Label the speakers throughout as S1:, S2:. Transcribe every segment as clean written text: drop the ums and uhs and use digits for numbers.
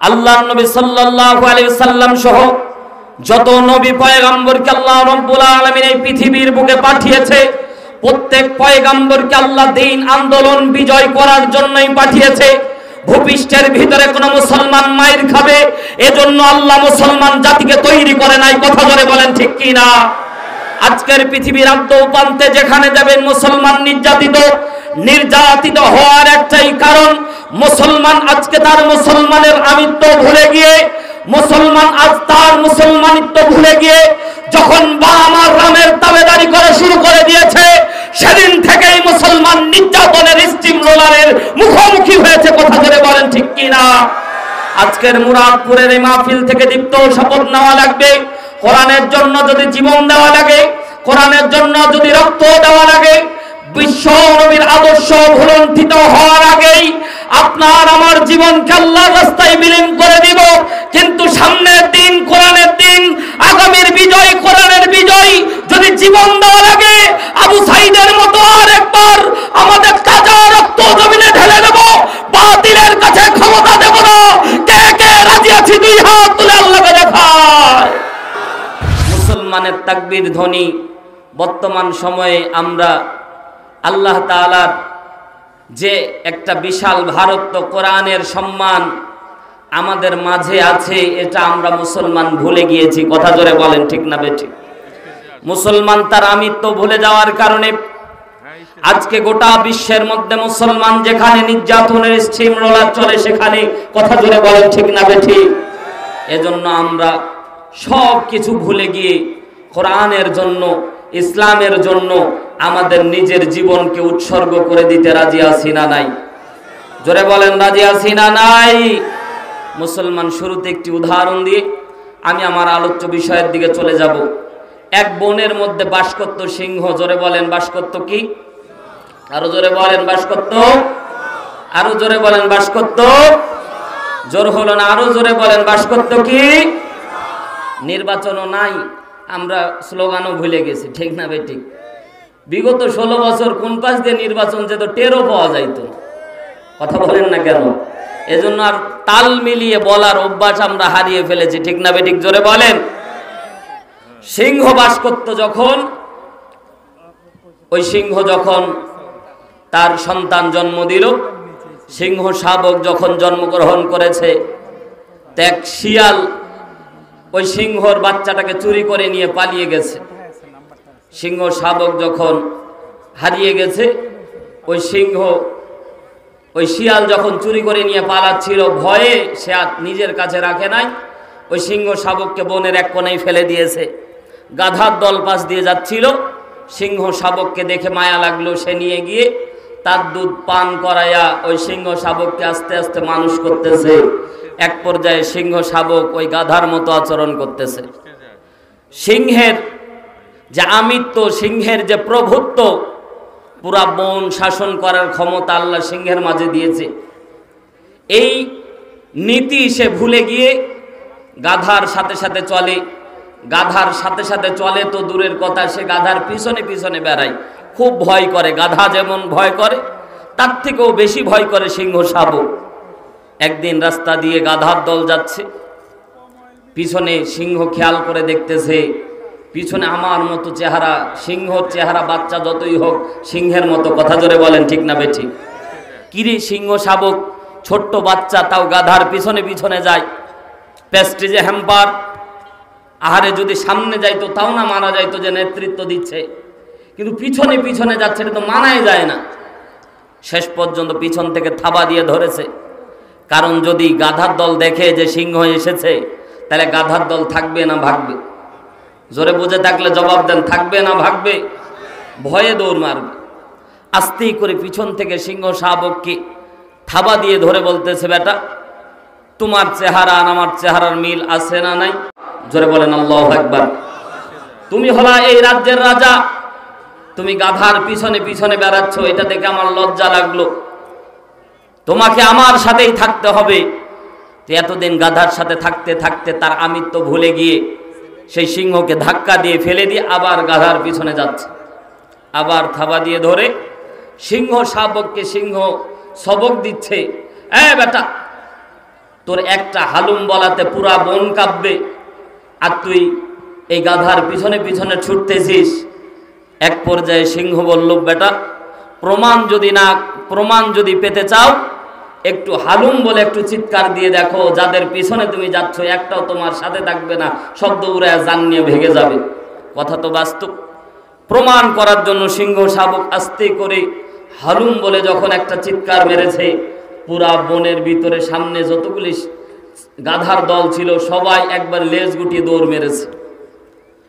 S1: আল্লাহর নবী সাল্লাল্লাহু আলাইহি সাল্লাম সহ যত নবী পয়গম্বরকে আল্লাহ রাব্বুল আলামিন এই পৃথিবীর বুকে পাঠিয়েছে, প্রত্যেক পয়গম্বরকে আল্লাহ দ্বীন আন্দোলন বিজয় করার জন্যই পাঠিয়েছে। ভূপৃষ্ঠের ভিতরে কোন মুসলমান মাইর খাবে এজন্য আল্লাহ মুসলমান জাতিকে তৈরি করে নাই। কথা ধরে বলেন ঠিক কি না? আজকের পৃথিবীর আদ্য প্রান্তে যেখানে যাবেন মুসলমান নির্যাতিত হওয়ার একটাই কারণ, মুসলমান আজকে তার মুসলমানের আমিত্ব ভুলে গিয়ে, মুসলমান আজ তার মুসলমানিত্ব ভুলে গিয়ে যখন আমার রামের দাবেদারি করে শুরু করে দিয়েছে, সেদিন থেকেই মুসলমান নির্যাতনের স্টিম রোলারের মুখোমুখি হয়েছে। কথা ধরে বলেন ঠিক কি না? আজকের মুরাদপুরের এই মাহফিল থেকে দীপ্ত শপথ নেওয়া লাগবে, কোরআনের জন্য যদি জীবন দেওয়া লাগে, কোরআনের জন্য যদি রক্ত দেওয়া লাগে, বিশ্ব নবীর আদর্শ ভুলণ্ঠিত হওয়ার আগেই আপনার আমার জীবনকে আল্লাহর রাস্তায় বিলীন করে দিব। কিন্তু সামনের দিন কোরআনের দিন, আগামীর বিজয় কোরআনের বিজয়, যদি জীবন দেওয়া লাগে আবু সাইদের মতো আরেকবার আমাদের তাজা রক্ত জমিনে ঢেলে দেব, বাতিলের কাছে ক্ষমতা দেব না। কে কে রাজি আছি দুই হাত তুলে আল্লাহকে দেখায়। মুসলমানের তাকবীর ধ্বনি। বর্তমান সময়ে আমরা আল্লাহ তাআলার যে একটা বিশাল ভারত কোরআনের সম্মান আমাদের মাঝে আছে, এটা আমরা মুসলমান ভুলে গিয়েছি। কথা জোরে বলেন ঠিক না বেঠিক? মুসলমান তার আমিত্ব ভুলে যাওয়ার কারণে আজকে গোটা বিশ্বের মধ্যে মুসলমান যেখানে নির্যাতনের স্টিম রোলার চলে সেখানে, কথা জোরে বলেন ঠিক না বেঠিক? এজন্য আমরা সব কিছু ভুলে গিয়ে কোরআনের জন্য, ইসলামের জন্য আমাদের নিজের জীবনকে উৎসর্গ করে দিতে রাজি আছি না নাই? জোরে বলেন রাজি আছি না নাই? মুসলমান শুরুতে একটি উদাহরণ দিয়ে আমি আমার আলোচ্য বিষয়ের দিকে চলে যাব। এক বনের মধ্যে বাস করত সিংহ। জোরে বলেন বাস করত কি? আরো জোরে বলেন বাস করত? আরো জোরে বলেন বাস করত? জোর হলো না, আরো জোরে বলেন বাস করত কি? নির্বাচনও নাই, আমরা স্লোগানও ভুলে গেছি, ঠিক না বেঠিক? বিগত 16 বছর কোন পাশ দিয়ে নির্বাচন যেত টেরও পাওয়া যাইতো। কথা বলেন না কেন? এজন্য আর তাল মিলিয়ে বলার অভ্যাস আমরা হারিয়ে ফেলেছি, ঠিক না বেঠিক? জোরে বলেন। সিংহ বাস করত যখন, ওই সিংহ যখন তার সন্তান জন্ম দিল, সিংহ শাবক যখন জন্মগ্রহণ করেছে, এক শিয়াল ওই সিংহর বাচ্চাটাকে চুরি করে নিয়ে পালিয়ে গেছে। সিংহ শাবক যখন হারিয়ে গেছে, ওই শিয়াল যখন চুরি করে নিয়ে পালাচ্ছিল, ভয়ে সে আর নিজের কাছে রাখে নাই, ওই সিংহ শাবককে বনের এক কোণায় ফেলে দিয়েছে। গাধার দল পাশ দিয়ে যাচ্ছিল, সিংহ শাবককে দেখে মায়া লাগলো, সে নিয়ে গিয়ে তার দুধ পান করাইয়া ওই সিংহ শাবককে আস্তে আস্তে মানুষ করতেছে। এক পর্যায়ে সিংহ শাবক ওই গাধার মতো আচরণ করতেছে। সিংহের যে আমিত্ব, সিংহের যে প্রভুত্ব, পুরা বন শাসন করার ক্ষমতা আল্লাহ সিংহের মাঝে দিয়েছে। এই নীতি সে ভুলে গিয়ে গাধার সাথে সাথে চলে। গাধার সাথে সাথে চলে তো দূরের কথা, সে গাধার পিছনে পিছনে বেড়ায়, খুব ভয় করে। গাধা যেমন ভয় করে তার থেকেও বেশি ভয় করে সিংহ শাবক। একদিন রাস্তা দিয়ে গাধার দল যাচ্ছে, পিছনে সিংহ খেয়াল করে দেখতেছে পিছনে আমার মতো চেহারা, সিংহর চেহারা, বাচ্চা যতই হোক সিংহের মতো। কথা জোরে বলেন ঠিক না বেঠিক? কিরে সিংহ শাবক ছোট্ট বাচ্চা, তাও গাধার পিছনে পিছনে যায়। প্রেস্টিজে হ্যাম্পার, আহারে যদি সামনে যাইতো তাও না মানা যাইতো যে নেতৃত্ব দিচ্ছে, কিন্তু পিছনে পিছনে যাচ্ছে, এটা তো মানাই যায় না। শেষ পর্যন্ত পিছন থেকে থাবা দিয়ে ধরেছে। কারণ যদি গাধার দল দেখে যে সিংহ এসেছে, তাহলে গাধার দল থাকবে না ভাগবে? জোরে বুঝে থাকলে জবাব দেন, থাকবে না ভাগবে? ভয়ে দৌড় মারবে। আস্তেই করে পিছন থেকে সিংহ শাবককে থাবা দিয়ে ধরে বলতেছে, বেটা তোমার চেহারা আর আমার চেহারার মিল আছে না নাই? জোরে বলেন আল্লাহু আকবার। তুমি হলা এই রাজ্যের রাজা, তুমি গাধার পিছনে পিছনে বেড়াচ্ছ, এটা দেখে আমার লজ্জা লাগলো। তোমাকে আমার সাথেই থাকতে হবে। এতদিন গাধার সাথে থাকতে থাকতে তার আমিত্ব ভুলে গিয়ে সেই সিংহকে ধাক্কা দিয়ে ফেলে দিয়ে আবার গাধার পিছনে যাচ্ছে। আবার থাবা দিয়ে ধরে সিংহ শাবককে সিংহ সবক দিচ্ছে, বেটা তোর একটা হালুম বলাতে পুরা বন কাঁপবে, আর তুই এই গাধার পিছনে পিছনে ছুটতেছিস। এক পর্যায়ে সিংহ বলল, বেটা প্রমাণ যদি পেতে চাও, একটু হালুম বলে একটু চিৎকার দিয়ে দেখো, যাদের পিছনে তুমি যাচ্ছ একটাও তোমার সাথে থাকবে না, শব্দ উড়ায় জান নিয়ে ভেঙে যাবে। কথা তো বাস্তব। প্রমাণ করার জন্য সিংহ শাবক আস্তে করে হালুম বলে যখন একটা চিৎকার মেরেছে, পুরা বনের ভিতরে সামনে যতগুলি গাধার দল ছিল সবাই একবার লেজ গুটিয়ে দৌড় মেরেছে।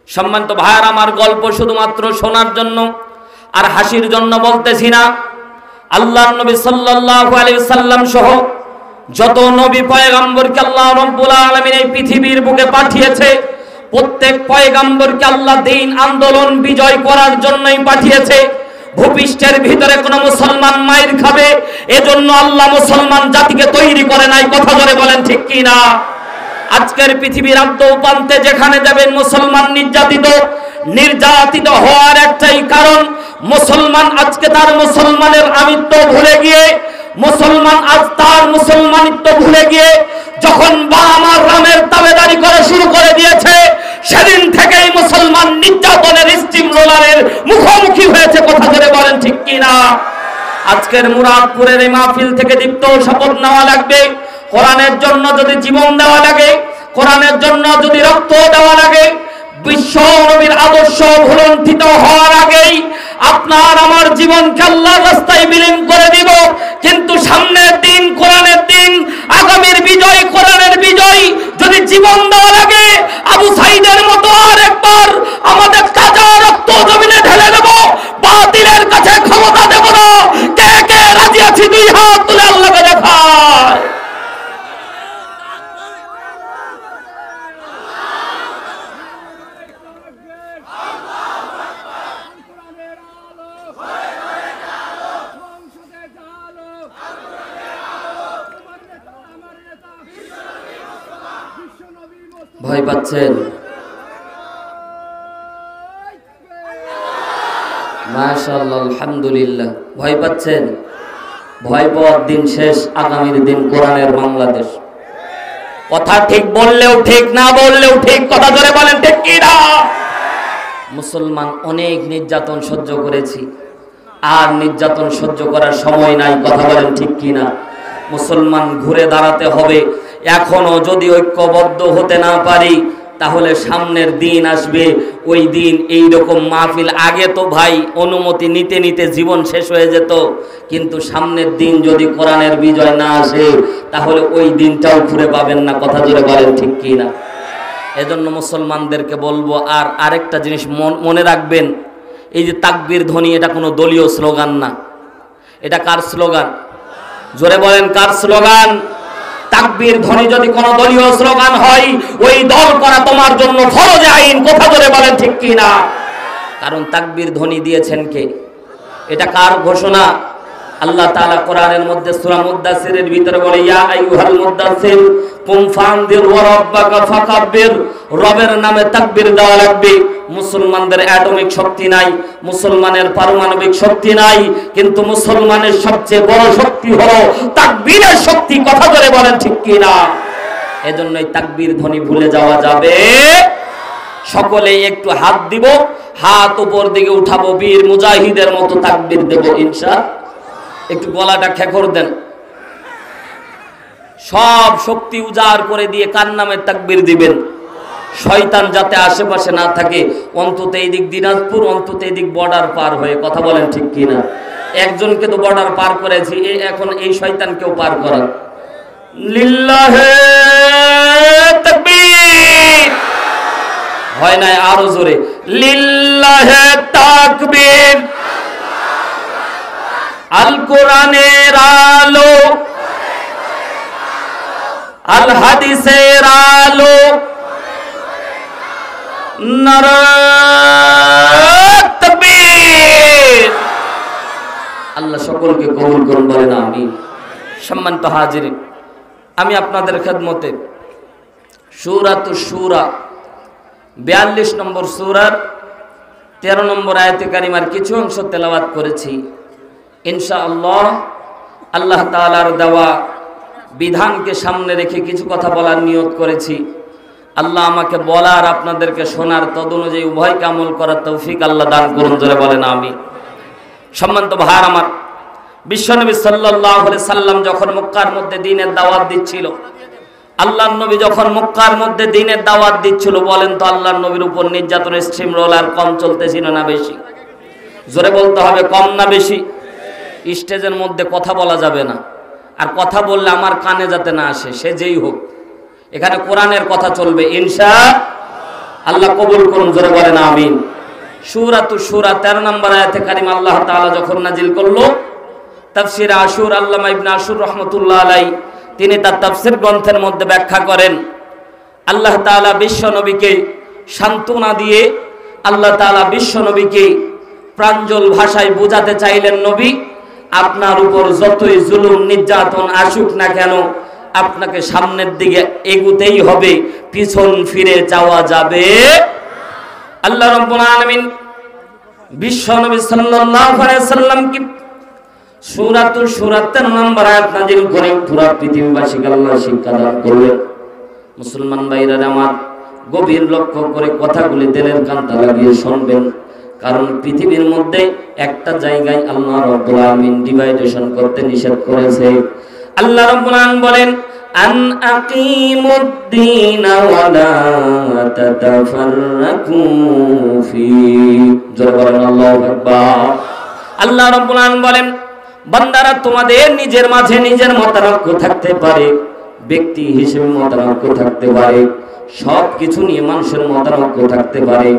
S1: সম্মানিত ভাইয়ার আমার, গল্প শুধুমাত্র শোনার জন্য আর হাসির জন্য বলতেছি না। আল্লাহর নবী সাল্লাল্লাহু আলাইহি সাল্লাম সহ যত নবী পয়গম্বরকে আল্লাহ রাব্বুল আলামিন এই পৃথিবীর বুকে পাঠিয়েছে, প্রত্যেক পয়গম্বরকে আল্লাহ দ্বীন আন্দোলন বিজয় করার জন্যই পাঠিয়েছে। ভূপৃষ্ঠের ভিতরে কোন মুসলমান মাইর খাবে এজন্য আল্লাহ মুসলমান জাতিকে তৈরি করে নাই। কথা ধরে বলেন ঠিক কি না? আজকের পৃথিবীর আদ্য প্রান্তে যেখানে যাবেন মুসলমান নির্যাতিত হওয়ার একটাই কারণ, মুসলমান আজকে তার মুসলমানের আমিত্ব ভুলে গিয়ে, মুসলমান আজ তার মুসলমানিত্ব ভুলে গিয়ে যখন আমার রামের তাবেদারি করে শুরু করে দিয়েছে, সেদিন থেকেই মুসলমান নির্যাতনের স্টিম রোলারের মুখোমুখি হয়েছে। কথা ধরে বলেন ঠিক কি না? আজকের মুরাদপুরের এই মাহফিল থেকে দীপ্ত শপথ নেওয়া লাগবে, কোরআনের জন্য যদি জীবন দেওয়া লাগে, কোরআনের জন্য যদি রক্ত দেওয়া লাগে, বিশ্ব নবীর আদর্শ ভুলণ্ঠিত হওয়ার আগেই আপনার আমার জীবনকে আল্লাহর রাস্তায় বিলীন করে দিব। কিন্তু সামনের দিন কোরআনের দিন, আগামীর বিজয় কোরআনের বিজয়, যদি জীবন দেওয়া লাগে আবু সাইদের মতো আরেকবার আমাদের তাজা রক্ত জমিনে ঢেলে দেব, বাতিলের কাছে ক্ষমতা দেব না। কে কে রাজি আছি? দুই হাত তুলে আল্লাহকে দেখায়। ভয় পাচ্ছেন? মাশাআল্লাহ, আলহামদুলিল্লাহ। ভয় পাচ্ছেন? ভয় পাওয়ার দিন শেষ, আগামীর দিন কোরআনের বাংলাদেশ। কথা ঠিক বললেও ঠিক, না বললেও ঠিক। কথা ধরে বলেন ঠিক কি না? মুসলমান অনেক নির্যাতন সহ্য করেছি, আর নির্যাতন সহ্য করার সময় নাই। কথা বলেন ঠিক কি না? মুসলমান ঘুরে দাঁড়াতে হবে। এখনো যদি ঐক্যবদ্ধ হতে না পারি, তাহলে সামনের দিন আসবে, ওই দিন এই রকম মাহফিল। আগে তো ভাই অনুমতি নিতে নিতে জীবন শেষ হয়ে যেত, কিন্তু সামনের দিন যদি কোরআনের বিজয় না আসে, তাহলে ওই দিনটাও ঘুরে পাবেন না। কথা জোরে বলেন ঠিক কি না? এজন্য মুসলমানদেরকে বলবো, আর আরেকটা জিনিস মনে রাখবেন, এই যে তাকবীর ধ্বনি, এটা কোনো দলীয় স্লোগান না। এটা কার স্লোগান? জোরে বলেন, কার স্লোগান? তাকবীর ধ্বনি যদি কোনো দলীয় স্লোগান হয়, ওই দল করা তোমার জন্য ফরজে আইন। কথা ধরে বলেন ঠিক কি না? কারণ তাকবীর ধ্বনি দিয়েছেন কে? এটা কার ঘোষণা? আল্লাহ তাআলা কোরআনের মধ্যে সূরা মুদ্দাসিরের ভিতরে বলে, ইয়া আইয়ুহাল মুদ্দাসির কুম ফানদির ওয়া রাব্বাকা ফাকাব্বির। রবের নামে তাকবীর দেওয়া লাগবে। মুসলমানদের অ্যাটমিক শক্তি নাই, মুসলমানের পারমাণবিক শক্তি নাই, কিন্তু মুসলমানের সবচেয়ে বড় শক্তি হলো তাকবীরের শক্তি। কথা ধরে বলেন ঠিক কি না? এজন্যই তাকবীর ধ্বনি ভুলে যাওয়া যাবে। সকলে একটু হাত দিব, হাত উপর দিকে উঠাবো, বীর মুজাহিদের মতো তাকবীর দেব ইনশাআল্লাহ। একটু গলাটা খেখর দেন। সব শক্তি উজাড় করে দিয়ে কার নামে তাকবীর দিবেন? শয়তান যাতে আশেপাশে না থাকে, অন্তত এই দিক দিনাজপুর, অন্তত এই দিক বর্ডার পার হয়ে। কথা বলেন ঠিক কিনা? একজনকে তো বর্ডার পার করেছি, এখন এই শয়তানকেও পার করা। লিল্লাহে তাকবীর। হয় নাই? আরো জোরে, লিল্লাহে তাকবীর। আল কোরআনের আলো, আল হাদিসের আলো, নারায়ে তাকবীর। আল্লাহ সকলকে কবুল করুন, বলেন আমিন। সম্মানিত হাজিরিন, আমি আপনাদের খেদমতে সূরাতুশ শূরা 42 নম্বর সূরার 13 নম্বর আয়াতে কারিমার কিছু অংশ তেলাওয়াত করেছি। ইনশাআল্লাহ আল্লাহ তাআলার দেওয়া বিধানকে সামনে রেখে কিছু কথা বলার নিয়ত করেছি। আল্লাহ আমাকে বলার আপনাদেরকে শোনার তদনুযায়ী উভয়কে আমল করার তৌফিক আল্লাহ দান করুন, জোরে বলেন আমিন। সম্মানিত ভাইরা আমার, বিশ্বনবী সাল্লাল্লাহু আলাইহি সাল্লাম যখন মক্কার মধ্যে দ্বীনের দাওয়াত দিচ্ছিল, আল্লাহর নবী যখন মক্কার মধ্যে দ্বীনের দাওয়াত দিচ্ছিল, বলেন তো আল্লাহর নবীর উপর নির্যাতনের স্ট্রিম রোলার কম চলতেছিল না বেশি? জোরে বলতে হবে, কম না বেশি? স্টেজের মধ্যে কথা বলা যাবে না, আর কথা বললে আমার কানে যাতে না আসে, সে যেই হোক। এখানে কোরআনের কথা চলবে ইনশাআল্লাহ। কবুল করুন, জোরে বলেন আমিন। সূরাতুশ শূরা 13 নম্বর আয়াতে কারিমা আল্লাহ তাআলা যখন নাজিল করলো, তাফসীর আশুর আল্লামা ইবনে আশুর রাহমাতুল্লাহ আলাইহি তিনি তার তাফসীর গ্রন্থের মধ্যে ব্যাখ্যা করেন, আল্লাহ তাআলা বিশ্ব নবীকে সান্ত্বনা দিয়ে আল্লাহ তাআলা বিশ্ব নবীকে প্রাঞ্জল ভাষায় বোঝাতে চাইলেন, নবী আপনার উপর যতই জুলুম নির্যাতন আসুক না কেন, আপনাকে সামনের দিকে এগুতেই হবে, পিছন ফিরে যাওয়া যাবে। আল্লাহ রাব্বুল আলামিন বিশ্ব নবী সাল্লাল্লাহু আলাইহি সাল্লাম কি সূরাতুশ শূরা 13 নম্বর আয়াত নাযিল করে পুরো পৃথিবীবাসীকে আল্লাহ শিক্ষা দান করলেন। মুসলমান ভাইরা আমার, গভীর লক্ষ্য করে কথাগুলি দিলের কানটা লাগিয়ে শুনবেন, কারণ পৃথিবীর মধ্যে একটা জায়গায় আল্লাহ রাব্বুল আলামিন ডিভাইডেশন করতে নিষেধ করেছে। আল্লাহ রাব্বুল আলামিন বলেন, আন আকিমুদ্দিন ওয়া লা তাতাফাররাকু ফি। জোরে বলেন আল্লাহু আকবার। আল্লাহ রাব্বুল আলামিন বলেন, বান্দারা তোমাদের নিজের মাঝে নিজের মতানৈক্য থাকতে পারে, ব্যক্তি হিসেবে মতানৈক্য থাকতে পারে, সব কিছু নিয়ে মানুষের মতানৈক্য থাকতে পারে।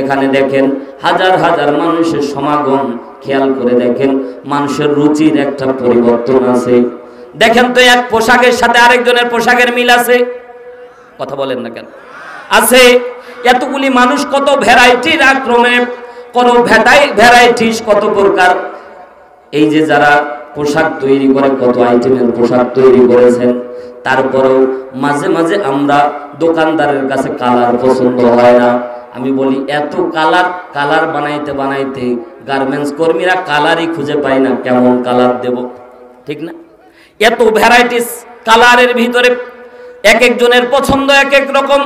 S1: এখানে দেখেন হাজার হাজার মানুষের সমাগম, খেয়াল করে দেখেন মানুষের রুচির একটা পরিবর্তন আছে। দেখেন তো এক পোশাকের সাথে আরেকজনের পোশাকের মিল আছে? কথা বলেন না কেন? আছে। এতগুলি মানুষ কত ভ্যারাইটির আক্রমে, কত ভ্যারাইটিস, কত প্রকার। এই যে যারা পোশাক তৈরি করে, কত আইটেমের পোশাক তৈরি করেছেন, তারপরেও মাঝে মাঝে আমরা দোকানদারের কাছে কালার পছন্দ হয় না। আমি বলি এত কালার বানাইতে বানাইতে গার্মেন্টস কর্মীরা কালারই খুঁজে পায় না, কেমন কালার দেব, ঠিক না? এত ভ্যারাইটিস কালারের ভিতরে এক একজনের পছন্দ এক এক রকম।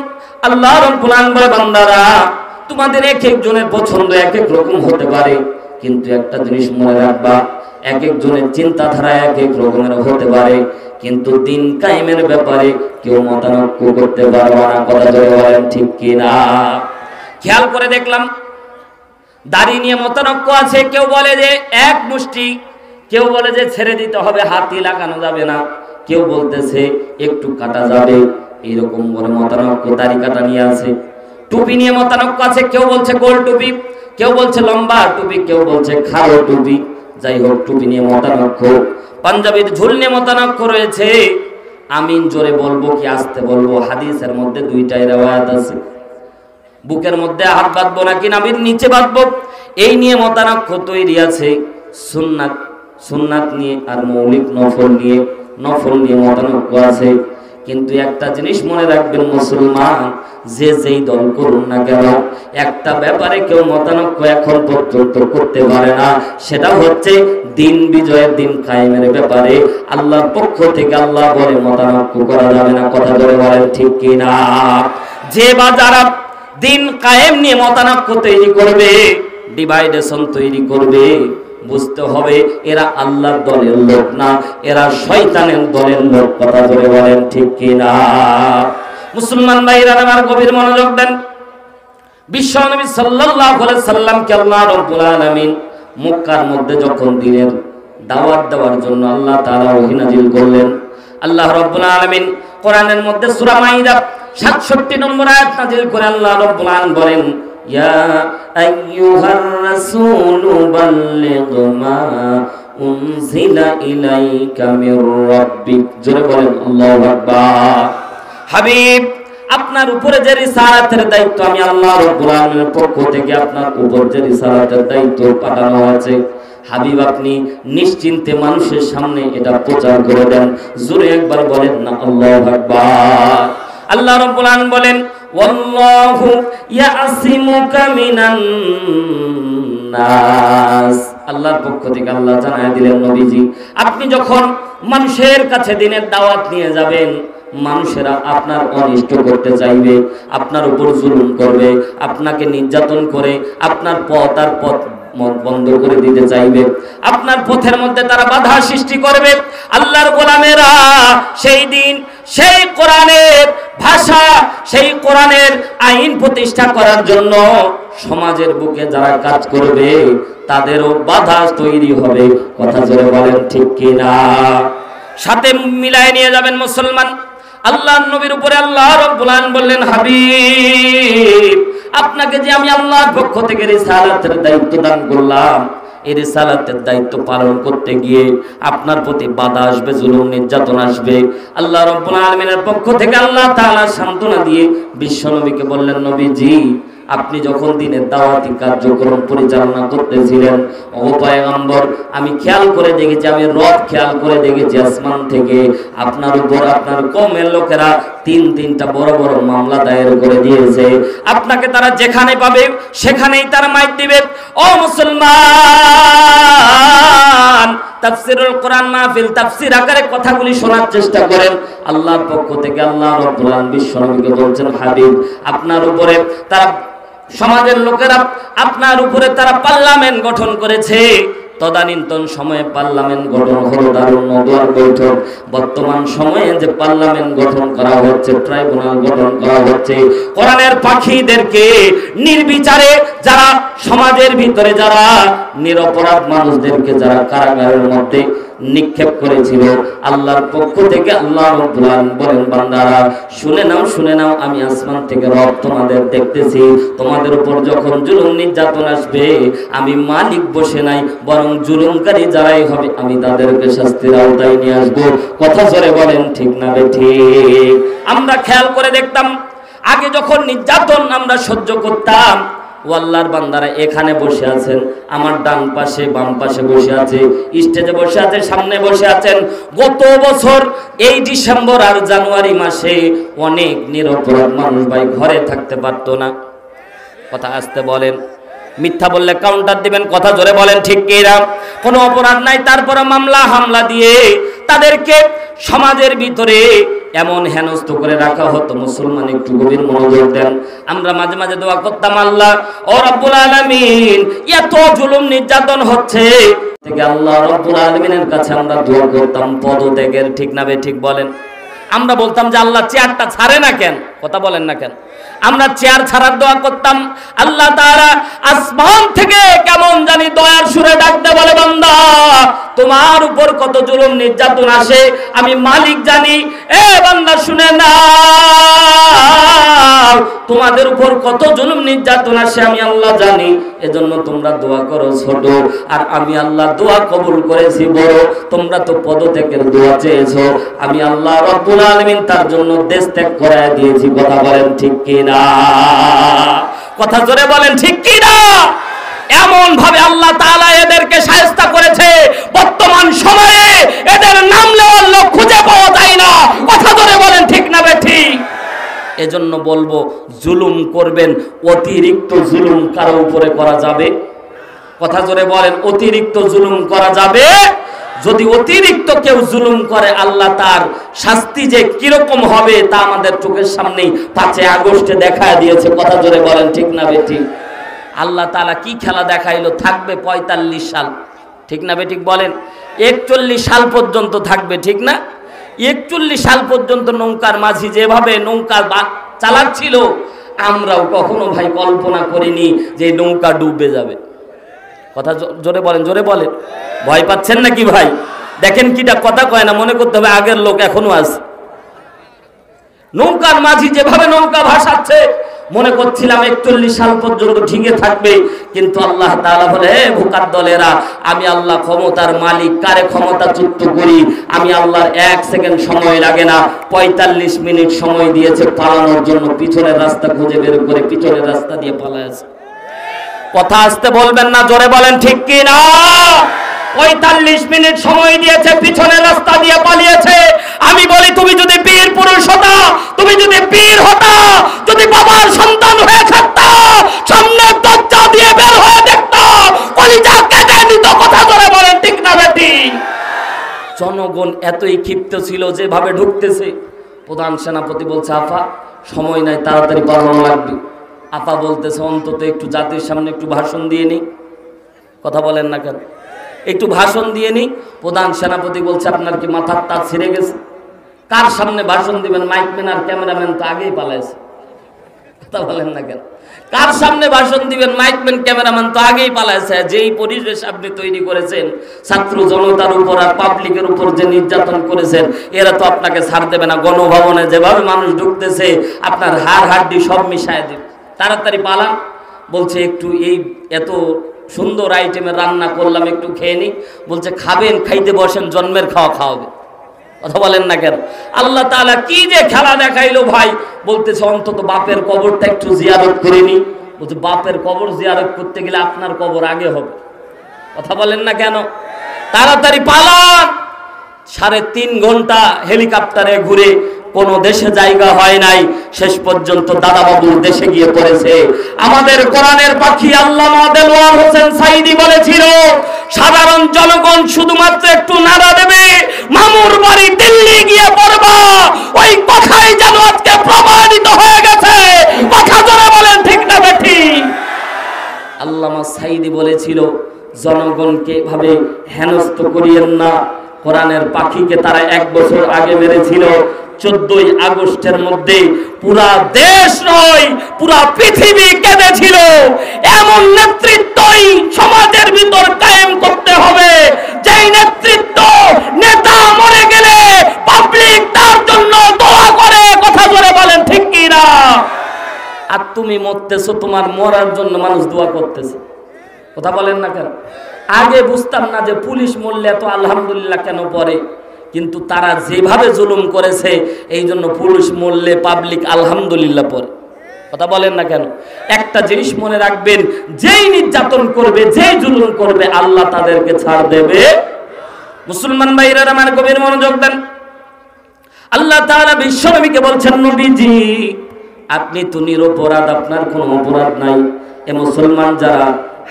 S1: আল্লাহ রাব্বুল আলামিন বলে, বান্দারা তোমাদের এক একজনের পছন্দ এক এক রকম হতে পারে, কিন্তু একটা জিনিস মনে রাখবা, এক একজনের চিন্তাধারা এক এক রকমের হতে পারে, কিন্তু দিন কায়েমের ব্যাপারে কেউ মতানৈক্য করতে পারবে না। কথা ধরে বলেন ঠিক কিনা? খেয়াল করে দেখলাম দাড়ি নিয়ে মতানৈক্য আছে। কেউ বলে যে এক মুষ্টি, কেউ বলে যে ছেড়ে দিতে হবে, হাতি লাগানো যাবে না, কেউ বলতেছে একটু কাটা যাবে, এরকম বলে মতানৈক্য দাড়ি কাটা নিয়ে আছে। টুপি নিয়ে মতানৈক্য আছে, কেউ বলছে গোল টুপি, কেউ বলছে লম্বা টুপি, কেউ বলছে খাড়ো টুপি। যাই হোক, টুপি নিয়ে মতানৈক্য। পাঞ্জাবির ঝুল নিয়ে মতানৈক্য রয়েছে। আমিন জোরে বলবো কি আস্তে বলবো? হাদিসের মধ্যে দুইটাই riwayat আছে। বুকের মধ্যে হাত বাঁধবো নাকি নাভির নিচে বাঁধবো, এই নিয়ে মতানৈক্য তৈরি আছে। সুন্নাত নিয়ে আর মৌলিক নফল নিয়ে মতানৈক্য আছে। কিন্তু একটা জিনিস মনে রাখবেন মুসলমান, যে যেই দল করুন না কেন, একটা ব্যাপারে কেউ মতানৈক্য এখন পর্যন্ত করতে পারে না, সেটা হচ্ছে দিন বিজয়ের, দিন কায়েমের ব্যাপারে। আল্লাহর পক্ষ থেকে আল্লাহ বলে মতানৈক্য করা যাবে না। কথা ধরে বলেন ঠিক কিনা? যে বা যারা দিন কায়েম নিয়ে মতানৈক্য তৈরি করবে, ডিভাইডেশন তৈরি করবে, বুঝতে হবে এরা আল্লাহর দলের লোক না, এরা শয়তানের দলের লোক। কথা ধরে বলেন ঠিক কিনা? মুসলমান ভাইরা আমার, গভীর মনোযোগ দেন। বিশ্ব নবী সাল্লাল্লাহু আলাইহি সাল্লামকে আল্লাহ রাব্বুল আলামিন মক্কার মধ্যে যখন দ্বীনের দাওয়াত দেওয়ার জন্য আল্লাহ তাআলা ওহী নাযিল করলেন, আল্লাহ রাব্বুল আলামিন কোরআনের মধ্যে সূরা মাইদা 67 নম্বর আয়াত নাযিল করে আল্লাহ রাব্বুল আলামিন বলেন, ইয়া আইয়ুহার রাসূলু বাল্লিগ মা উনজিলা ইলাইকা মির রাব্বিক। জোরে বলেন আল্লাহু আকবার। হাবিব, আপনার উপরে যে রিসালাতের দায়িত্ব আমি আল্লাহ রাব্বুল আলামিনের পক্ষ থেকে আপনার উপর যে রিসালাতের দায়িত্ব পাঠানো আছে, হাবিব আপনি নিশ্চিন্তে মানুষের সামনে এটা প্রচার করে দেন। জোরে একবার বলেন না আল্লাহু আকবার। আল্লাহ রাব্বুল আলামিন বলেন, ওয়াল্লাহু ইয়াসিমুকা মিনান নাস। আল্লাহর পক্ষ থেকে আল্লাহ জানায় দিলেন, নবীজি আপনি যখন মানুষের কাছে দিনের দাওয়াত নিয়ে যাবেন, মানুষেরা আপনার অনিষ্ট করতে চাইবে, আপনার উপর জুলুম করবে, আপনাকে নির্যাতন করে আপনার পথ আর পথ বন্ধ করে দিতে চাইবে, আপনার পথের মধ্যে তারা বাধা সৃষ্টি করবে। আল্লাহর গোলামেরা সেই দিন সেই কোরআনের ভাষা, সেই কোরআনের আইন প্রতিষ্ঠা করার জন্য সমাজের বুকে যারা কাজ করবে তাদেরও বাধা তৈরি হবে। কথা জোরে বলেন ঠিক কিনা? সাথে মিলায় নিয়ে যাবেন মুসলমান। আল্লাহর নবীর উপরে আল্লাহ রাব্বুল আলামিন বললেন, হাবিব আপনাকে যে আমি আল্লাহর পক্ষ থেকে রিসালাতের দায়িত্ব দান করলাম, এই রিসালাতের দায়িত্ব পালন করতে গিয়ে আপনার প্রতি বাধা আসবে, জুলুম নির্যাতন আসবে। আল্লাহ রাব্বুল আলামিনের পক্ষ থেকে আল্লাহ তাআলা সান্ত্বনা দিয়ে বিশ্ব নবীকে বললেন, নবীজি আপনি যখন দিনের দাওয়াতি কার্যক্রম পরিচালনা করতেছিলেন, ও পয়গম্বর আমি খেয়াল করে দেখেছি, আমি রব খেয়াল করে দেখেছি আসমান থেকে আপনার উপর আপনার কওমের লোকেরা তিনটা বড় বড় মামলা দায়ের করে দিয়েছে। আপনাকে তারা যেখানে পাবে সেখানেই তারা মাইর দিবে। ও মুসলমান, তাফসীরুল কোরআন মাহফিল তাফসীর আকারে কথাগুলি শোনার চেষ্টা করেন। আল্লাহর পক্ষ থেকে আল্লাহ রাব্বুল আলামিন বিশ্ব নবীকে বলছেন, হাবিব আপনার উপরে তারা সমাজের লোকেরা আপনার উপরে তারা পার্লামেন্ট গঠন করেছে। তদানীন্তন সময়ে পার্লামেন্ট গঠন হলো দারুন নদওয়ার বৈঠক। বর্তমান সময়ে যে পার্লামেন্ট গঠন করা হচ্ছে, ট্রাইব্যুনাল গঠন করা হচ্ছে, কোরআনের পাখীদেরকে নির্বিচারে যারা সমাজের ভিতরে যারা নিরপরাধ মানুষদেরকে যারা কারাগারের মধ্যে নিক্ষেপ করেছিল, আল্লাহর পক্ষ থেকে আল্লাহ রাব্বুল আলামিন বলেন, বান্দারা শুনে নাও, আমি আসমান থেকে রব তোমাদের দেখতেছি। তোমাদের উপর যখন জুলুম নির্যাতন আসবে, আমি মালিক বসে নাই, বরং জুলুমকারী যারাই হবে আমি তাদেরকে শাস্তির আওতায় নিয়ে আসবো। কথা জোরে বলেন ঠিক না বেঠিক? আমরা খেয়াল করে দেখতাম, আগে যখন নির্যাতন আমরা সহ্য করতাম, ও আল্লাহর বান্দারা এখানে বসে আছেন, আমার ডান পাশে বাম পাশে বসে আছে, স্টেজে বসে আছে, সামনে বসে আছেন। গত বছর এই ডিসেম্বর আর জানুয়ারি মাসে অনেক নিরপরাধ মানুষ ভাই ঘরে থাকতে পারতো না। কথা আসতে বলেন, মিথ্যা বললে কাউন্টার দিবেন। কথা জোরে বলেন ঠিক কিনা? কোনো অপরাধ নাই, তারপরে মামলা হামলা দিয়ে তাদেরকে সমাজের ভিতরে এমন হেনস্থ করে রাখা হতো। মুসলমান একটু গভীর মনোযোগ দেন। আমরা মাঝে মাঝে দোয়া করতাম, আল্লাহ ও রব্বুল আলামিন এত জুলুম নির্যাতন হচ্ছে, থেকে আল্লাহ রব্বুল আলামিনের কাছে আমরা দোয়া করতাম পদত্যাগের। ঠিক না ঠিক বলেন? আমরা বলতাম যে আল্লাহ চেয়ারটা ছাড়ে না কেন? কথা বলেন না কেন? আমরা চেয়ার ছাড়ার দোয়া করতাম। আল্লাহ তাআলা আসমান থেকে কেমন জানি দয়ার সুরে ডাকতে বলে, বান্দা তোমার উপর কত জুলুম নির্যাতন আসে আমি মালিক জানি। এ বান্দা শুনে নাও, তোমাদের উপর কত জুলুম নির্যাতন আসে আমি আল্লাহ জানি। এজন্য তোমরা দোয়া করো ছোট, আর আমি আল্লাহ দোয়া কবুল করেছি বড়। তোমরা তো পদত্যাগের দোয়া চেয়েছো, আমি আল্লাহ রব্বুল আলামিন তার জন্য দেশ ত্যাগ করায় দিয়েছি। কথা বলেন ঠিক কিনা? কথা জোরে বলেন ঠিক কিনা? এমন ভাবে আল্লাহ তাআলা এদেরকে শায়েস্তা করেছে, বর্তমান সময়ে এদের নাম নেওয়ার লোক খুঁজে পাওয়া যায় না। কথা জোরে বলেন ঠিক না ঠিক? এজন্য বলবো, জুলুম করবেন, অতিরিক্ত জুলুম কারো উপরে করা যাবে? কথা জোরে বলেন, অতিরিক্ত জুলুম করা যাবে? যদি অতিরিক্ত কেউ জুলুম করে, আল্লাহ তার শাস্তি যে কিরকম হবে তা আমাদের চোখের সামনেই 5 আগস্টে দেখা দিয়েছে। কথা জোরে বলেন ঠিক না বেঠিক? আল্লাহ তাআলা কি খেলা দেখাইলো? থাকবে 45 সাল। ঠিক না বেঠিক বলেন? 41 সাল পর্যন্ত থাকবে। ঠিক না? 41 সাল পর্যন্ত নৌকার মাঝি যেভাবে নৌকা চালাচ্ছিল, আমরাও কখনো ভাই কল্পনা করিনি যে নৌকা ডুবে যাবে। কথা জোরে বলেন, জোরে বলেন। ভয় পাচ্ছেন নাকি ভাই? দেখেন কিটা কথা কয় না, মনে করতে হবে আগের লোক এখনো আছে। নৌকার মাঝি যেভাবে নৌকা ভাসাচ্ছে, মনে করছিলাম 41 সাল পর্যন্ত ঠিকই থাকবে। কিন্তু আল্লাহ তাআলা বলে, হে ভোকার দলেরা, আমি আল্লাহ ক্ষমতার মালিক, কারে ক্ষমতাচ্যুত করি। আমি আল্লাহর 1 সেকেন্ড সময় লাগে না, 45 মিনিট সময় দিয়েছে পালানোর জন্য। পিছনের রাস্তা খুঁজে বের করে পিছনের রাস্তা দিয়ে পালায়েছে। কথা আসতে বলবেন না, জোরে বলেন ঠিক কি না? 45 মিনিট সময় দিয়েছে, পিছনের রাস্তা দিয়ে পালিয়েছে। আমি বলি, তুমি যদি বীর পুরুষ হতা, তুমি যদি বীর হতা, যদি বাবার সন্তান হয়ে থাকতা, সামনে দরজা দিয়ে বের হয়ে দেখতা, কলিজা কেটে নিত। কথা জোরে বলেন ঠিক না বেঠিক? জনগণ এতই ক্ষিপ্ত ছিল যেভাবে ঢুকতেছে। প্রধান সেনাপতি বলছে, আপা সময় নাই, তাড়াতাড়ি পালানো লাগবে। আপা বলতেছে, অন্তত একটু জাতির সামনে একটু ভাষণ দিয়ে নিই। কথা বলেন না কেন? একটু ভাষণ দিয়ে নিই। প্রধান সেনাপতি বলছে, আপনার কি মাথার তার ছিঁড়ে গেছে? কার সামনে ভাষণ দিবেন? মাইকম্যান আর ক্যামেরাম্যান তো আগেই পালাইছে। কথা বলেন না কেন? কার সামনে ভাষণ দিবেন? মাইকম্যান ক্যামেরাম্যান তো আগেই পালাইছে। যেই পরিবেশ আপনি তৈরি করেছেন, ছাত্র জনতার উপর আর পাবলিকের উপর যে নির্যাতন করেছেন, এরা তো আপনাকে ছাড় দেবে না। গণভবনে যেভাবে মানুষ ঢুকতেছে, আপনার হাড় হাড্ডি সব মিশায় দেবে। তাড়াতাড়ি পালান। বলছে, একটু এই এত সুন্দর আইটেমের রান্না করলাম, একটু খেয়ে নিই। বলছে, খাবেন? খাইতে বসেন, জন্মের খাওয়া খাওয়াবে। কথা বলেন না কেন? আল্লাহ তাআলা কি যে খেলা দেখাইলো ভাই। বলতেছে, অন্তত বাপের কবরটা একটু জিয়ারত করে নি। বলছে, বাপের কবর জিয়ারত করতে গেলে আপনার কবর আগে হবে। কথা বলেন না কেন? তাড়াতাড়ি পালান। 3.5 ঘন্টা হেলিকপ্টারে ঘুরে কোন দেশে জায়গা হয় নাই। শেষ পর্যন্ত দাদা বাবুর দেশে গিয়ে পড়েছে। আমাদের কোরআনের পাখি আল্লামা দেলোয়ার হোসেন সাঈদী বলেছিল, সাধারণ জনগণ শুধুমাত্র একটু নাড়া দেবে, মামুর বাড়ি দিল্লি গিয়ে পড়বা। ওই কথাই যেন আজকে প্রমাণিত হয়ে গেছে। কথা জোরে বলেন, ঠিক না বেঠিক? আল্লামা সাঈদী বলেছিল, জনগণকে এভাবে হেনস্থ করিয়েন না। কোরআনের পাখিকে তারা 1 বছর আগে মেরেছিল। 14ই আগস্টের মধ্যে পুরা দেশ নয়, পুরা পৃথিবী কেঁদেছিল। এমন নেতৃত্বই সমাজের ভিতর কায়েম করতে হবে, যেই নেতৃত্ব নেতা মরে গেলে পাবলিক তার জন্য দোয়া করে। কথা বলে বলেন, ঠিক কি না? আর তুমি মরতেছো, তোমার মরার জন্য মানুষ দোয়া করতেছে। কথা বলেন না কেন? আগে বুঝতাম না যে পুলিশ মরলে এত আলহামদুলিল্লাহ কেন পড়ে, কিন্তু তারা যেভাবে জুলুম করেছে, এই জন্য পুলিশ মরলে পাবলিক আলহামদুলিল্লাহ পড়ে। কথা বলেন না কেন? একটা জিনিস মনে রাখবেন, যেই নির্যাতন করবে, যেই জুলুম করবে, আল্লাহ তাদেরকে ছাড় দেবে। মুসলমান ভাইরা আমার গভীর মনোযোগ দেন। আল্লাহ তাআলা বিশ্বনবীকে বলছেন, নবীজি আপনি তো নিরপরাধ, আপনার কোনো অপরাধ নাই। এ মুসলমান যারা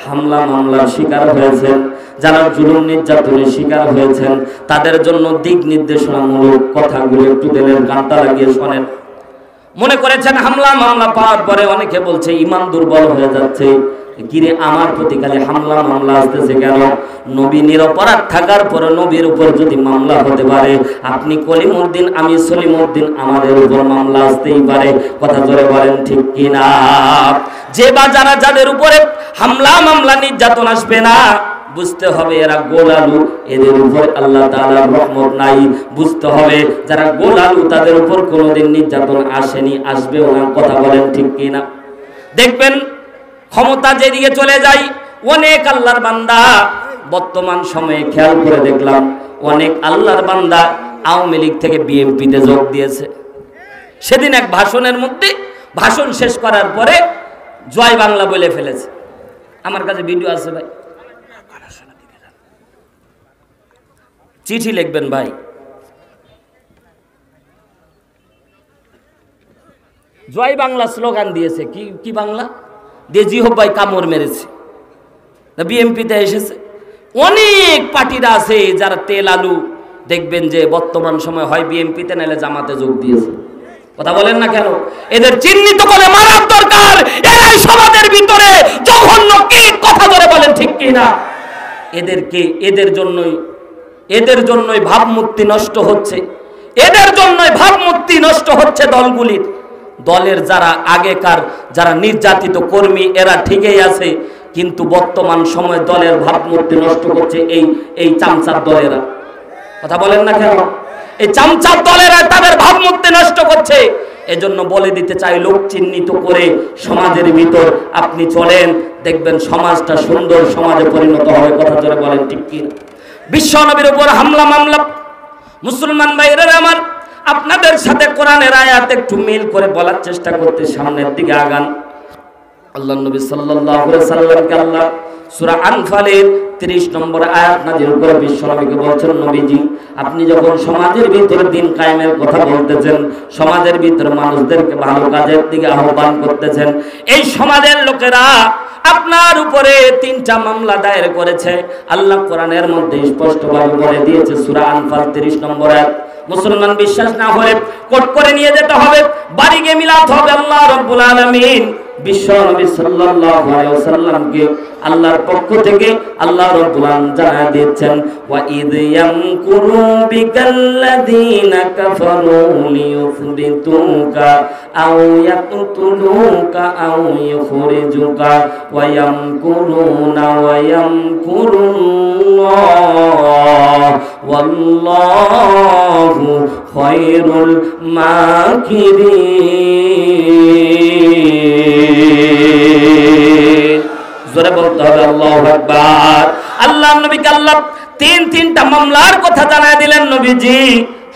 S1: হামলা মামলার শিকার হয়েছেন, যারা জুলুম নির্যাতনের শিকার হয়েছেন, তাদের জন্য দিক নির্দেশনামূলক কথাগুলো একটু দিলের কানটা লাগিয়ে শোনেন। মনে করেছেন হামলা মামলা পাওয়ার পরে অনেকে বলছে ঈমান দুর্বল হয়ে যাচ্ছে, কিরে আমার প্রতি খালি হামলা মামলা আসতেছে কেন? নবী নিরপরাধ থাকার পরে নবীর উপর যদি মামলা হতে পারে, আপনি কলিমউদ্দিন, আমি সলিমউদ্দিন, আমাদের উপর মামলা আসতেই পারে। কথা জোরে বলেন, ঠিক কিনা? যে বা যারা যাদের উপরে হামলা মামলা নির্যাতন আসবে না, বুঝতে হবে এরা গোলালু, এদের উপর আল্লাহ তাআলার রহমত নাই। বুঝতে হবে যারা গোলালু, তাদের উপর কোনোদিন নির্যাতন আসেনি, আসবেও না। কথা বলেন, ঠিক কিনা? দেখবেন ক্ষমতা যেদিকে চলে যায়, অনেক আল্লাহর বান্দা, বর্তমান সময়ে খেয়াল করে দেখলাম অনেক আল্লাহর বান্দা আওয়ামী লীগ থেকে বিএনপিতে যোগ দিয়েছে। সেদিন এক ভাষণের মধ্যে, ভাষণ শেষ করার পরে জয় বাংলা বলে ফেলেছে। আমার কাছে ভিডিও আছে ভাই, চিঠি লিখবেন ভাই। জয় বাংলা স্লোগান দিয়েছে। কি কি বাংলা দিয়ে? জিহব ভাই কামড় মেরেছে, বিএনপিতে এসেছে। অনেক পার্টিরা আছে যারা তেল আলু, দেখবেন যে বর্তমান সময় হয় বিএনপিতে, নাহলে জামাতে যোগ দিয়েছে। কথা বলেন না কেন? এদের চিহ্নিত করে মারার দরকার। এরাই সমাজের ভিতরে জঘন্য কীট। কথা ধরে বলেন, ঠিক কি না? এদেরকে, এদের জন্যই ভাবমূর্তি নষ্ট হচ্ছে। এদের জন্যই ভাবমূর্তি নষ্ট হচ্ছে দলগুলির। দলের যারা আগেকার যারা নির্যাতিত কর্মী, এরা ঠিকই আছে, কিন্তু বর্তমান সময়ে দলের ভাবমূর্তি নষ্ট করছে এই চামচার দলেরা। কথা বলেন না কেন? এই চামচার দলেরা তাদের ভাবমূর্তি নষ্ট করছে। এজন্য বলে দিতে চাই, লোক চিহ্নিত করে সমাজের ভিতর আপনি চলেন, দেখবেন সমাজটা সুন্দর সমাজে পরিণত হবে। কথা জোরে বলেন, ঠিক কি? বিশ্ব নবীর উপর হামলা মামলা। মুসলমান ভাইরা আমার, আপনাদের সাথে কোরআনের আয়াত একটু মিল করে বলার চেষ্টা করতে সামনের দিকে আগান। আল্লাহ নবী সাল্লাল্লাহু আলাইহি সাল্লামকে আল্লাহ সূরা আনফালের 30 নম্বর আয়াত নাযিল করে বিশ্ব নবীকে বলছেন, নবীজি আপনি যখন সমাজের ভিতরে দিন কায়েমের কথা বলতেছেন, সমাজের ভিতরে মানুষদেরকে ভালো কাজের দিকে আহ্বান করতেছেন, এই সমাজের লোকেরা আপনার উপরে 3টা মামলা দায়ের করেছে। আল্লাহ কোরআনের মধ্যে স্পষ্টভাবে বলে দিয়েছে, সূরা আনফাল 30 নম্বর আয়াত। মুসলমান বিশ্বাস না হলে কোর্ট করে নিয়ে যেতে হবে, বাড়ি গিয়ে মিলাতে হবে। আল্লাহ রাব্বুল আলামিন বিশ্ব নবী সাল্লাল্লাহু আলাইহি ওয়াসাল্লামকে আল্লাহর পক্ষ থেকে আল্লাহ রাব্বুল আলামিন জানিয়ে দিয়েছেন, ওয়া ইদ ইয়ামকুরু বিকাল্লাযীনা কাফারু লিয়ুসবিতুকা আও ইয়াকতুলুকা আও ইউখরিজুকা ওয়া ইয়ামকুরুনা ওয়া ইয়ামকুরুল্লাহ ওয়াল্লাহু খায়রুল মাকিরিন। জোরে বলতে হবে আল্লাহু আকবার। আল্লাহর নবীকে আল্লাহ তিনটা মামলার কথা জানায় দিলেন। নবীজি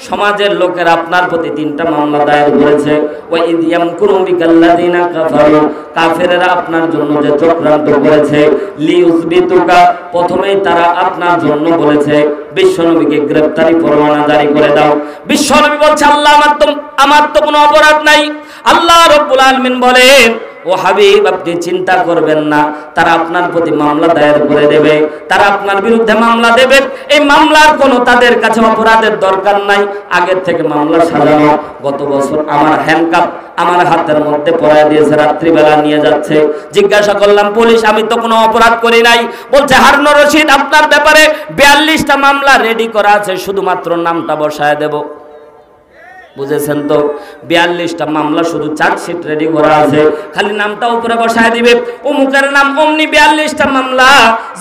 S1: সমাজের লোকেরা আপনার প্রতি 3টা মামলা দায়ের করেছে। ওয়া ইদ ইয়ামকুরু বিকাল্লাযীনা কাফারু, কাফেররা আপনার জন্য যে চক্রান্ত করেছে, লিউসবিতুকা, প্রথমেই তারা আপনার জন্য বলেছে বিশ্বনবীকে গ্রেফতারি পরোয়ানা জারি করে দাও। বিশ্বনবী বলছে, আল্লাহ আমার তো কোনো অপরাধ নাই। আল্লাহ রাব্বুল আলামিন বলেন, ও হাবিব আপনি চিন্তা করবেন না, তারা আপনার প্রতি মামলা দায়ের করে দেবে, তারা আপনার বিরুদ্ধে মামলা দেবে। এই মামলার কোনো তাদের কাছে অপরাধের দরকার নাই, আগের থেকে মামলা সাজানো। গত বছর আমার হ্যান্ডকাপ আমার হাতের মধ্যে পরায় দিয়েছে, রাত্রিবেলা নিয়ে যাচ্ছে। জিজ্ঞাসা করলাম, পুলিশ আমি তো কোনো অপরাধ করি নাই। বলছে, হারুনুর রশিদ আপনার ব্যাপারে 42টা মামলা রেডি করা আছে, শুধুমাত্র নামটা বসায় দেব। বুঝেছেন তো? 42টা মামলা শুধু চার্জশিট রেডি করা আছে, খালি নামটা উপরে বসায় দিবে। অমুকের নাম অমনি 42টা মামলা।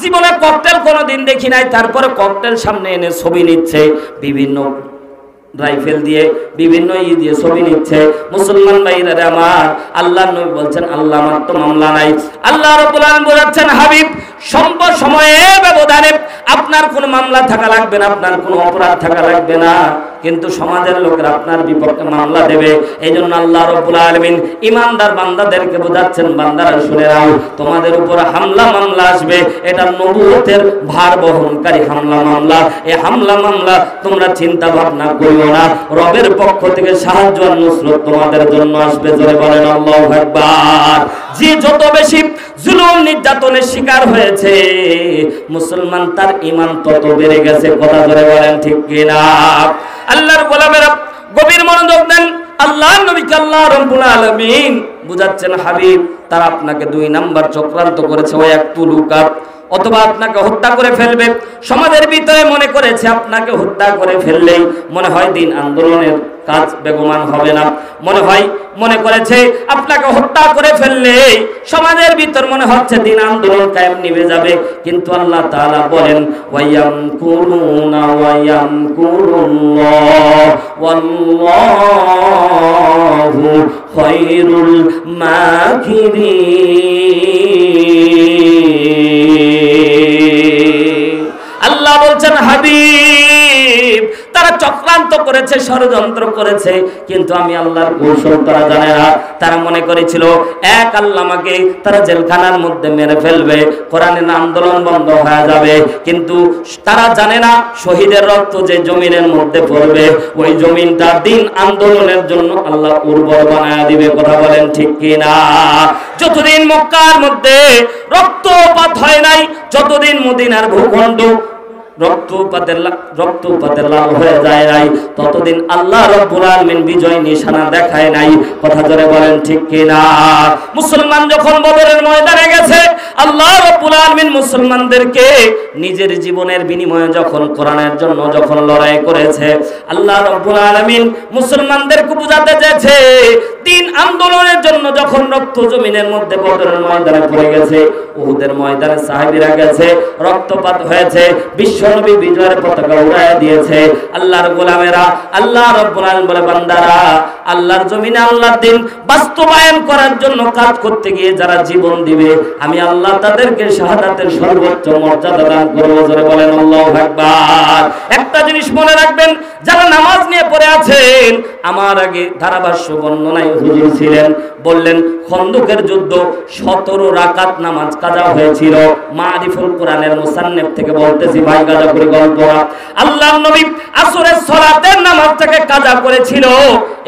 S1: জীবনে ককটেল কোনোদিন দেখি নাই, তারপরে ককটেল সামনে এনে ছবি নিচ্ছে, বিভিন্ন রাইফেল দিয়ে বিভিন্ন দিয়ে ছবি নিচ্ছে। মুসলমান ভাইরা আমার, আল্লাহর নবী বলছেন, আল্লাহ আমার তো মামলা নাই। আল্লাহ রাব্বুল আলামিন বলেছেন, হাবিব সময়ের ব্যবধানে আপনার কোনো মামলা থাকা লাগবে না, আপনার কোনো অপরাধ থাকা লাগবে না, কিন্তু সমাজের লোকেরা আপনার বিপক্ষে মামলা দেবে। এই জন্য আল্লাহ রাব্বুল আলামিন ইমানদার বান্দাদেরকে বোঝাচ্ছেন, বান্দারা শুনে নাও, তোমাদের উপর হামলা মামলা আসবে, এটা নবুয়তের ভার বহনকারী হামলা মামলা। এই হামলা মামলা তোমরা চিন্তা ভাবনা করিও না, রবের পক্ষ থেকে সাহায্য আর নুসরত তোমাদের জন্য আসবে। জোরে বলেন আল্লাহু আকবার। যে যত বেশি জুলুম নির্যাতনের শিকার হয়েছে, মুসলমান তার ঈমান তত বেড়ে গেছে। কথা জোরে বলেন ঠিক কিনা? আল্লাহর গোলামেরা গভীর মনোযোগ দেন। আল্লাহর নবীকে আল্লাহ রাব্বুল আলামিন বুঝাচ্ছেন, হাবিব তারা আপনাকে 2 নাম্বার চক্রান্ত করেছে, ওয়া ইয়াকতুলুকা, অথবা আপনাকে হত্যা করে ফেলবে। সমাজের ভিতরে মনে করেছে আপনাকে হত্যা করে ফেললেই মনে হয় দিন আন্দোলনের কাজ বেগমান হবে না, মনে করেছে আপনাকে হত্যা করে ফেললে সমাজের ভিতর মনে হচ্ছে দিন আন্দোলন কায়েম নিভে যাবে। কিন্তু আল্লাহ তাআলা বলেন, ওয়ায়ামকুরুনা ওয়ায়ামকুরুল্লাহ ওয়াল্লাহু খায়রুল মাকিরিন। আল্লাহ বলছেন, হাবিব তারা চক্রান্ত করেছে, ষড়যন্ত্র করেছে, কিন্তু আমি আল্লাহর কৌশল তারা জানে না। তারা মনে করেছিল এক আল্লামাকে তারা জেলখানার মধ্যে মেরে ফেলবে, কোরআনের আন্দোলন বন্ধ হয়ে যাবে, কিন্তু তারা জানে না শহীদের রক্ত যে জমিনের মধ্যে পড়বে, ওই জমিনটা দিন আন্দোলনের জন্য আল্লাহ উর্বর বানায় দিবে। কথা বলেন ঠিক কিনা? যতদিন মক্কার মধ্যে রক্তপাত হয় নাই, যতদিন মদিনার ভূখণ্ড রক্তপাতের লাল হয়ে যায় নাই, ততদিন আল্লাহ রাব্বুল আলামিন বিজয় নিশানা দেখায় নাই। কথা জোরে বলেন ঠিক কিনা? মুসলমান যখন বদরের ময়দানে গেছে, আল্লাহ রাব্বুল আলামিন মুসলমানদেরকে নিজের জীবনের বিনিময়ে যখন কোরআনের জন্য যখন লড়াই করেছে, আল্লাহ রাব্বুল আলামিন মুসলমানদেরকে বুঝাতে চেয়েছে দিন আন্দোলনের জন্য যখন রক্ত জমিনের মধ্যে বদরের ময়দানে পড়ে গেছে, উহুদের ময়দানে সাহাবীরা গেছে, রক্তপাত হয়েছে, বিশ্বনবী বিজয়ের পতাকা উড়ায় দিয়েছে। আল্লাহর গোলামেরা, আল্লাহ রাব্বুল আলামিন বলে, বান্দারা আল্লাহর জমিনে আল্লাহর দিন বাস্তবায়ন করার জন্য কাজ করতে গিয়ে যারা জীবন দিবে, আমি আল্লাহ তাদেরকে শাহাদাতের সর্বোচ্চ মর্যাদা দান করব। জোরে বলেন আল্লাহু আকবার। একটা জিনিস মনে রাখবেন, যারা নামাজ নিয়ে পড়ে আছেন, আমার আগে ধারাভাষ্য বর্ণনায় হুজুর ছিলেন, বললেন খন্দকের যুদ্ধ 17 রাকাত নামাজ কাজা হয়েছিল। মারিফুল কোরআনের মুসান্নিফ থেকে বলতেছি ভাই, কাজা করে গল্পরা আল্লাহর নবী আসরের সালাতের নামাজটাকে কাজা করেছিল।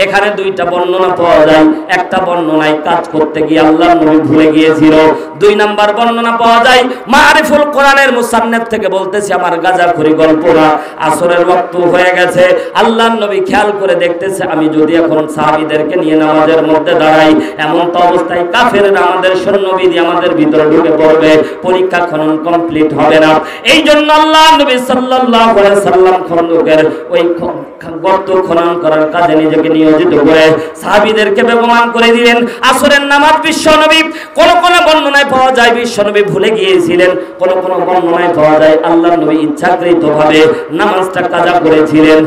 S1: এখানে 2টা বর্ণনা পাওয়া যায়। একটা বর্ণনায় কাজ করতে গিয়ে আল্লাহর নবী ভুলে গিয়েছিল, 2 নাম্বার গল্পটার বর্ণনা পাওয়া যায় মারিফুল কোরআনের মুসান্নিফ থেকে বলতেছি আমার গাঁজাখুরি গল্পটা। আসরের ওয়াক্ত হয়ে গেছে, আল্লাহর নবী খেয়াল করে দেখতেছে আমি যদি এখন সাহাবীদেরকে নিয়ে নামাজের মধ্যে দাঁড়াই, এমন তো অবস্থায় কাফেররা আমাদের সৈন্যবিধি আমাদের ভিতরে ঢুকে পড়বে, পরীক্ষা খনন কমপ্লিট হবে না। এই জন্য আল্লাহর নবী সাল্লাল্লাহু আলাইহি সাল্লাম খন্দকের ওই গর্ত খনন করার কাজে নিজেকে নিয়োজিত করে সাহাবীদেরকে বেগমান করে দিলেন। আসরের নামাজ বিশ্বনবী কোন কোন বর্ণনায় পাওয়া যায় বিশ্বনবী ভুলে গিয়েছিলেন, কোন কোন বর্ণনায় পাওয়া যায় আল্লাহর নবী ইচ্ছাকৃতভাবে নামাজটা কাজা করেছিলেন।